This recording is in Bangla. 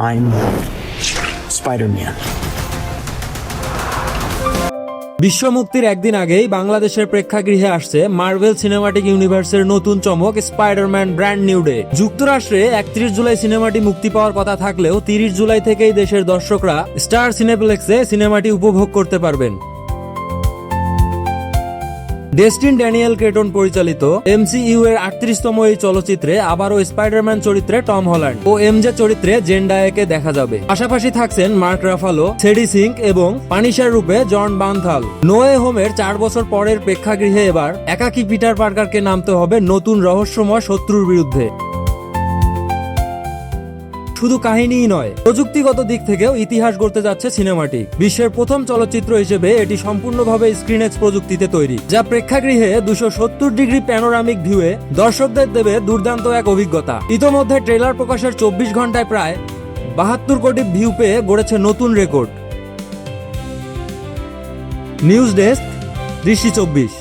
I'm Spider-Man. বিশ্ব মুক্তির একদিন আগেই বাংলাদেশের প্রেক্ষাগৃহে আসছে মার্ভেল সিনেমাটিক ইউনিভার্সের নতুন চমক স্পাইডারম্যান ব্র্যান্ড নিউ ডে। যুক্তরাষ্ট্রে 31 জুলাই সিনেমাটি মুক্তি পাওয়ার কথা থাকলেও 30 জুলাই থেকেই দেশের দর্শকরা স্টার সিনেপ্লেক্সে সিনেমাটি উপভোগ করতে পারবেন। ডেস্টিন ড্যানিয়েল ক্রেটন পরিচালিত MCU এর 38তম এই চলচ্চিত্রে আবারও স্পাইডারম্যান চরিত্রে টম হল্যান্ড ও এমজে চরিত্রে জেন্ডায়াকে দেখা যাবে। পাশাপাশি থাকছেন মার্ক রাফালো, সেডি সিঙ্ক এবং পানিশার রূপে জন বার্নথাল। নো ওয়ে হোমের 4 বছর পরের প্রেক্ষাগৃহে এবার একাকী পিটার পার্কারকে নামতে হবে নতুন রহস্যময় শত্রুর বিরুদ্ধে। শুধু কাহিনীই নয়, প্রযুক্তিগত দিক থেকেও ইতিহাস গড়তে যাচ্ছে সিনেমাটি। বিশ্বের প্রথম চলচ্চিত্র হিসেবে এটি সম্পূর্ণভাবে স্ক্রিনএক্স প্রযুক্তিতে তৈরি, যা প্রেক্ষাগৃহে 270 ডিগ্রি প্যানোরামিক ভিউয়ে দর্শকদের দেবে দুর্দান্ত এক অভিজ্ঞতা। ইতোমধ্যে ট্রেলার প্রকাশের 24 ঘন্টায় প্রায় 72 কোটি ভিউ পেয়ে গড়েছে নতুন রেকর্ড। নিউজ ডেস্ক, দৃষ্টি 24।